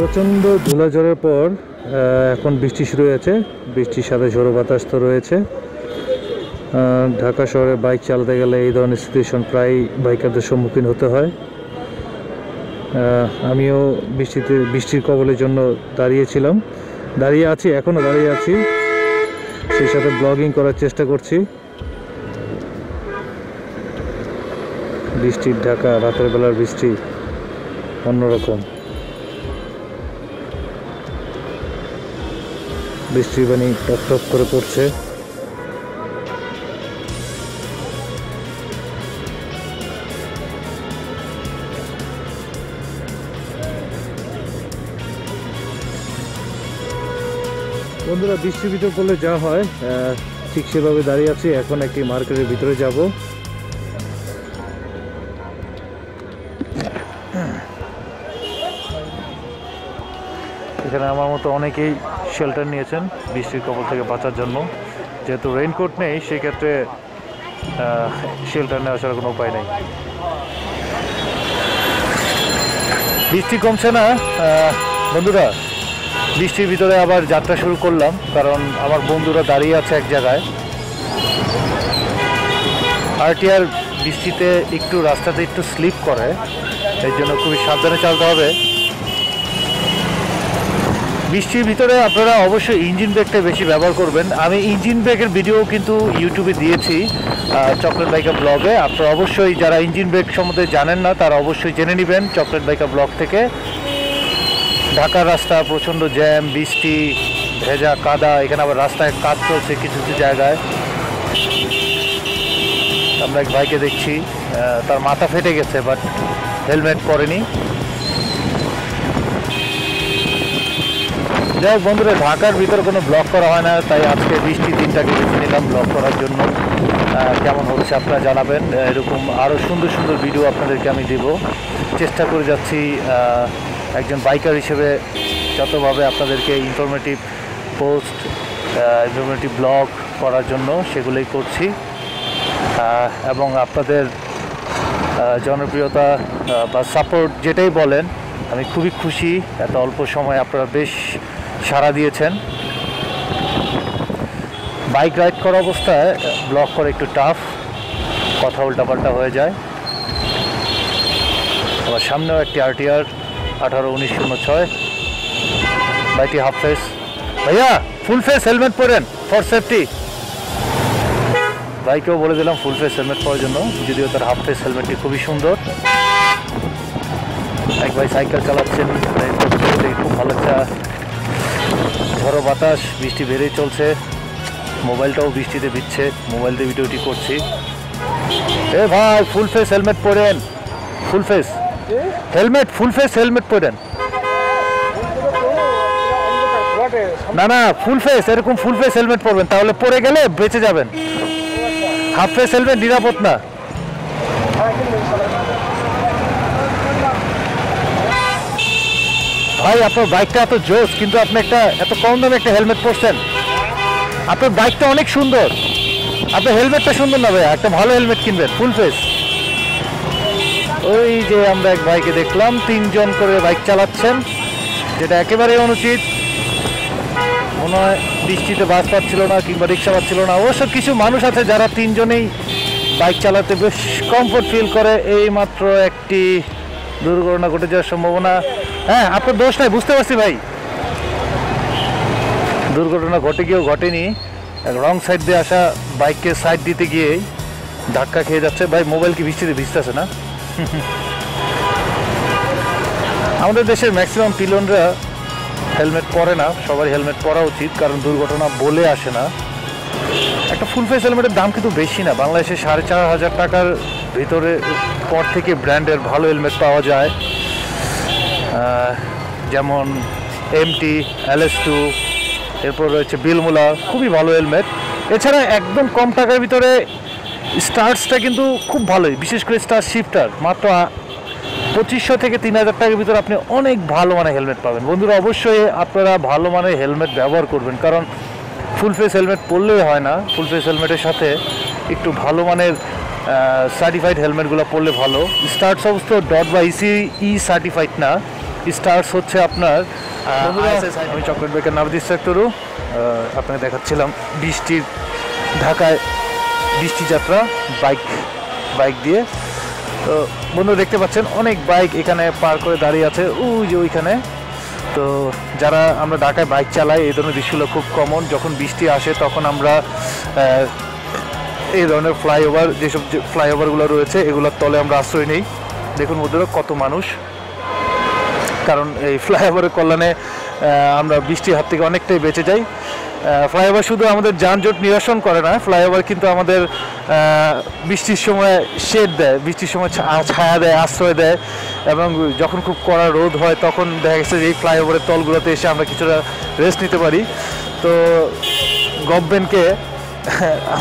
প্রচণ্ড ধুলাঝড়ের পর এখন বৃষ্টি শুরু হয়েছে। বৃষ্টির সাথে ঝোড়ো বাতাস তো রয়েছে। ঢাকা শহরে বাইক চালাতে গেলে এই ধরনের সিচুয়েশন প্রায় বাইকারদের সম্মুখীন হতে হয়। আমিও বৃষ্টির কবলের জন্য দাঁড়িয়ে আছি, এখনও দাঁড়িয়ে আছি। সেই সাথে ব্লগিং করার চেষ্টা করছি। বৃষ্টির ঢাকা, রাতের বেলার বৃষ্টি অন্যরকম। বৃষ্টির পানি টপ টপ করে পড়ছে। বন্ধুরা, বৃষ্টির ভিতর পড়লে যা হয় ঠিক সেভাবে দাঁড়িয়ে আছি। এখন একটি মার্কেটের ভিতরে যাব। এখানে আমার মতো অনেকেই শেল্টার নিয়েছেন বৃষ্টির কবল থেকে বাঁচার জন্য। যেহেতু রেইনকোট নেই, সেক্ষেত্রে শেল্টার নেওয়া ছাড়া কোনো উপায় নেই। বৃষ্টি কমছে না বন্ধুরা। বৃষ্টির ভিতরে আবার যাত্রা শুরু করলাম, কারণ আমার বন্ধুরা দাঁড়িয়ে আছে এক জায়গায়। আরটিআর বৃষ্টিতে একটু রাস্তাতে একটু স্লিপ করে, এই জন্য খুবই সাবধানে চালাতে হবে। বৃষ্টির ভিতরে আপনারা অবশ্যই ইঞ্জিন ব্রেকটা বেশি ব্যবহার করবেন। আমি ইঞ্জিন ব্রেকের ভিডিও কিন্তু ইউটিউবে দিয়েছি, চকলেট বাইকার ব্লগে। আপনারা অবশ্যই যারা ইঞ্জিন ব্রেক সম্বন্ধে জানেন না, তারা অবশ্যই জেনে নেবেন চকলেট বাইকার ব্লগ থেকে। ঢাকার রাস্তা প্রচণ্ড জ্যাম, বৃষ্টি, ভেজা, কাদা। এখানে আবার রাস্তায় কাজ চলছে কিছু কিছু জায়গায়। আমরা এক বাইকে দেখছি তার মাথা ফেটে গেছে, বাট হেলমেট পরেনি। যাই হোক বন্ধুরা, ঢাকার ভিতরে কোনো ব্লগ করা হয় না, তাই আজকে বৃষ্টির দিনটাকে বেছে নিলাম ব্লগ করার জন্য। কেমন হচ্ছে আপনারা জানাবেন। এরকম আরও সুন্দর সুন্দর ভিডিও আপনাদেরকে আমি দেব। চেষ্টা করে যাচ্ছি একজন বাইকার হিসেবে যতভাবে আপনাদেরকে ইনফরমেটিভ পোস্ট, ইনফরমেটিভ ব্লগ করার জন্য সেগুলোই করছি। এবং আপনাদের জনপ্রিয়তা বা সাপোর্ট যেটাই বলেন, আমি খুবই খুশি। এত অল্প সময় আপনারা বেশ সাড়া দিয়েছেন। বাইক রাইড করা অবস্থায় ব্লগ করা একটু টাফ, কথা উল্টাপাল্টা হয়ে যায়। আমার সামনেও একটি আরটিআর 18-1906 বাইকটি হাফ ফেস। ভাইয়া ফুল ফেস হেলমেট পরেন ফর সেফটি। বাইকেও বলে দিলাম ফুল ফেস হেলমেট পরার জন্য, যদিও তার হাফ ফেস হেলমেটটি খুবই সুন্দর। এক ভাই সাইকেল চালাচ্ছেন, খুব ভালো একটা ঝড়ো বাতাস, বৃষ্টি বেড়েই চলছে। মোবাইলটাও বৃষ্টিতে ভিজছে, মোবাইল দিয়ে ভিডিওটি করছি। এ ভাই ফুল ফেস হেলমেট পরেন, full face helmet, full face helmet পরেন। না না, ফুল ফেস, এরকম ফুল ফেস হেলমেট পরবেন, তাহলে পরে গেলে বেঁচে যাবেন। হাফ ফেস হেলমেট নিরাপদ না। ভাই আপনার বাইকটা এত জোস, কিন্তু আপনি এত কম দামে একটা হেলমেট পরছেন। আপনার বাইকটা অনেক সুন্দর, আপনার হেলমেটটা সুন্দর না ভাই, একটা ভালো হেলমেট কিনবেন ফুল ফেস। ওই যে আমরা এক ভাইকে দেখলাম 3 জন করে বাইক চালাচ্ছেন, যেটা একেবারেই অনুচিত। মনে হয় বৃষ্টিতে বাস পাচ্ছিল না কিংবা রিক্সা পাচ্ছিল না। অবশ্য কিছু মানুষ আছে যারা 3 জনেই বাইক চালাতে বেশ কমফোর্ট ফিল করে। এই মাত্র একটি দুর্ঘটনা ঘটে যাওয়ার সম্ভাবনা। হ্যাঁ, আপনার দোষ নাই, বুঝতে পারছি ভাই। দুর্ঘটনা ঘটে গিয়েও ঘটেনি, রং সাইড দিয়ে আসা বাইককে সাইড দিতে গিয়েই ধাক্কা খেয়ে যাচ্ছে। ভাই মোবাইল কি বৃষ্টিতে ভিজতেছে না? আমাদের দেশের ম্যাক্সিমাম পিলনরা হেলমেট পরে না। সবারই হেলমেট পরা উচিত, কারণ দুর্ঘটনা বলে আসে না। একটা ফুল ফেস হেলমেটের দাম কিন্তু বেশি না। বাংলাদেশে 4,500 টাকার ভিতরে পর থেকে ব্র্যান্ডের ভালো হেলমেট পাওয়া যায়, যেমন MT, LS2, এরপর রয়েছে বিলমুলা, খুবই ভালো হেলমেট। এছাড়া একদম কম টাকার ভিতরে স্টার্সটা কিন্তু খুব ভালোই, বিশেষ করে স্টার শিফটার মাত্র 2500 থেকে 3000 টাকার ভিতরে আপনি অনেক ভালো মানের হেলমেট পাবেন। বন্ধুরা অবশ্যই আপনারা ভালো মানের হেলমেট ব্যবহার করবেন, কারণ ফুল ফেস হেলমেট পরলেই হয় না। ফুল ফেস হেলমেটের সাথে একটু ভালো মানের সার্টিফাইড হেলমেটগুলো পরলে ভালো। স্টার্ট সমস্ত ডট বা ইসি সার্টিফাইড না, স্টার্টস হচ্ছে আপনার আমি চকলেট বেকের নাবিদিস সেক্টরও আপনাকে দেখাচ্ছিলাম বৃষ্টির ঢাকায় বৃষ্টি যাত্রা বাইক দিয়ে। তো বন্ধু দেখতে পাচ্ছেন অনেক বাইক এখানে পার করে দাঁড়িয়ে আছে ওই যে ওইখানে। তো যারা আমরা ঢাকায় বাইক চালাই এই ধরনের দৃশ্যগুলো খুব কমন। যখন বৃষ্টি আসে তখন আমরা এই ধরনের ফ্লাইওভার যেসব ফ্লাইওভারগুলো রয়েছে এগুলোর তলে আমরা আশ্রয় নেই। দেখুন বন্ধুরা কত মানুষ, কারণ এই ফ্লাইওভারের কল্যাণে আমরা বৃষ্টির হাত থেকে অনেকটাই বেঁচে যাই। ফ্লাইওভার শুধু আমাদের যানজট নিরসন করে না, ফ্লাইওভার কিন্তু আমাদের বৃষ্টির সময় শেড দেয়, বৃষ্টির সময় ছায়া দেয়, আশ্রয় দেয়। এবং যখন খুব কড়া রোদ হয় তখন দেখা গেছে যে এই ফ্লাইওভারের তলগুলোতে এসে আমরা কিছুটা রেস্ট নিতে পারি। তো গভর্নমেন্টকে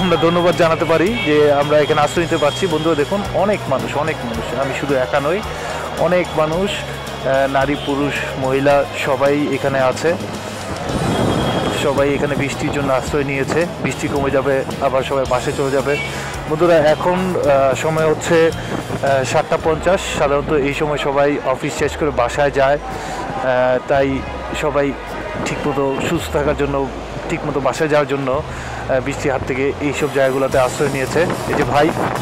আমরা ধন্যবাদ জানাতে পারি যে আমরা এখানে আশ্রয় নিতে পারছি। বন্ধুরা দেখুন অনেক মানুষ, আমি শুধু একা নই, অনেক মানুষ, নারী পুরুষ মহিলা সবাই এখানে আছে। সবাই এখানে বৃষ্টির জন্য আশ্রয় নিয়েছে। বৃষ্টি কমে যাবে আবার সবাই বাসে চলে যাবে। বন্ধুরা এখন সময় হচ্ছে 7:50। সাধারণত এই সময় সবাই অফিস শেষ করে বাসায় যায়, তাই সবাই ঠিকমতো সুস্থ থাকার জন্য, ঠিকমতো বাসায় যাওয়ার জন্য বৃষ্টির হাত থেকে এইসব জায়গাগুলোতে আশ্রয় নিয়েছে। এই যে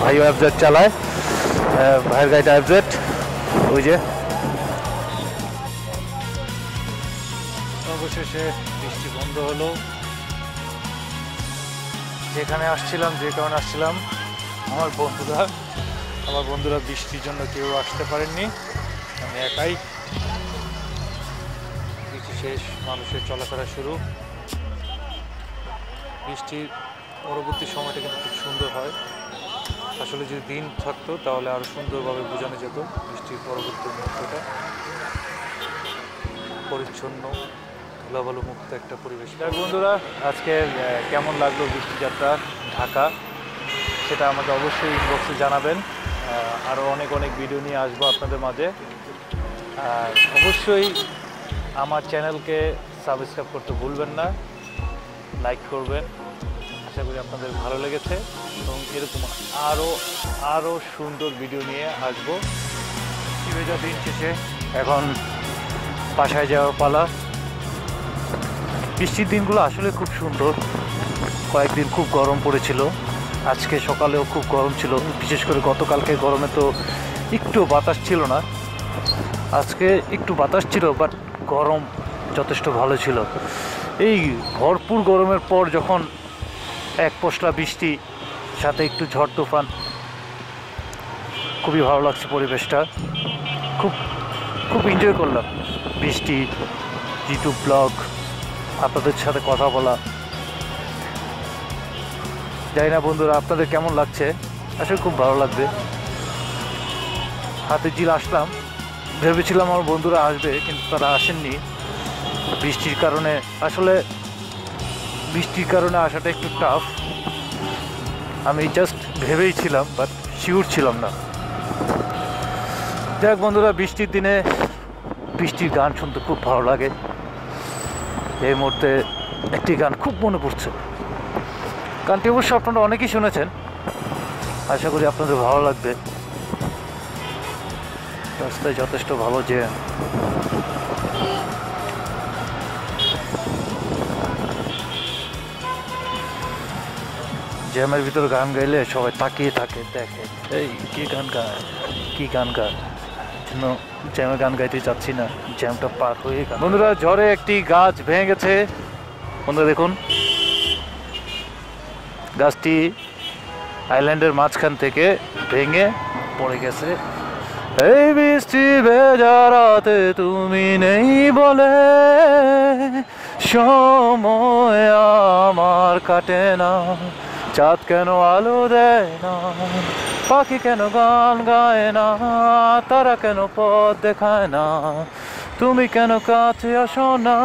ভাইও অ্যাফজেড চালায়, ভাইয়ের গাড়িটা অ্যাফজেড ওই যে। অবশেষে বৃষ্টি বন্ধ হলো। যেখানে আসছিলাম, যে কারণে আসছিলাম, আমার বন্ধুরা বৃষ্টির জন্য কেউ আসতে পারেননি, আমি একাই। বৃষ্টি শেষ, মানুষের চলাফেরা শুরু। বৃষ্টির পরবর্তী সময়টা কিন্তু খুব সুন্দর হয়। আসলে যদি দিন থাকতো তাহলে আরও সুন্দরভাবে বোঝানো যেত বৃষ্টির পরবর্তী মুহূর্তটা। পরিচ্ছন্ন ধুলাবালু মুক্ত একটা পরিবেশ। বন্ধুরা আজকে কেমন লাগলো বৃষ্টি যাত্রা ঢাকা, সেটা আমাকে অবশ্যই ইনবক্সে জানাবেন। আরও অনেক ভিডিও নিয়ে আসবো আপনাদের মাঝে। আর অবশ্যই আমার চ্যানেলকে সাবস্ক্রাইব করতে ভুলবেন না, লাইক করবেন। আশা করি আপনাদের ভালো লেগেছে এবং এরকম আরও সুন্দর ভিডিও নিয়ে আসবো। দিন শেষে এখন বাসায় যাওয়ার পালা। বৃষ্টির দিনগুলো আসলে খুব সুন্দর। কয়েকদিন খুব গরম পড়েছিল, আজকে সকালেও খুব গরম ছিল, বিশেষ করে গতকালকে গরমে তো একটু বাতাস ছিল না। আজকে একটু বাতাস ছিল, বাট গরম যথেষ্ট ভালো ছিল। এই ভরপুর গরমের পর যখন এক পশলা বৃষ্টি সাথে একটু ঝড় তুফান, খুবই ভালো লাগছে পরিবেশটা। খুব এনজয় করলাম বৃষ্টি, ইউটিউব ব্লগ, আপনাদের সাথে কথা বলা। জানি না বন্ধুরা আপনাদের কেমন লাগছে, আসলে খুব ভালো লাগবে। হাতিঝিল আসলাম, ভেবেছিলাম আমার বন্ধুরা আসবে কিন্তু তারা আসেননি বৃষ্টির কারণে। আসলে বৃষ্টির কারণে আসাটা একটু টাফ। আমি জাস্ট ভেবেই ছিলাম, বাট শিওর ছিলাম না। যাক বন্ধুরা, বৃষ্টির দিনে বৃষ্টির গান শুনতে খুব ভালো লাগে। এই মুহূর্তে একটি গান খুব মনে পড়ছে। গানটি অবশ্য আপনারা অনেকেই শুনেছেন, আশা করি আপনাদের ভালো লাগবে। রাস্তায় যথেষ্ট ভালো জ্যাম। জ্যামের ভিতর গান গাইলে সবাই তাকিয়ে থাকে, দেখে এই কি গান গায় জন্য জ্যামে গান গাইতে চাচ্ছি না, জ্যামটা পার হয়ে গেল। বন্ধুরা ঝড়ে একটি গাছ ভেঙে গেছে। বন্ধুরা দেখুন, গাছটি আইল্যান্ডের মাঝখান থেকে ভেঙে পড়ে গেছে। এই বৃষ্টি ভেজা রাতে তুমি নেই বলে সময় আমার কাটে না, চাঁদ কেন আলো দেয় না, পাখি কেন গান গায় না, তারা কেন পথ দেখায় না, তুমি কেন কাছে আসো না।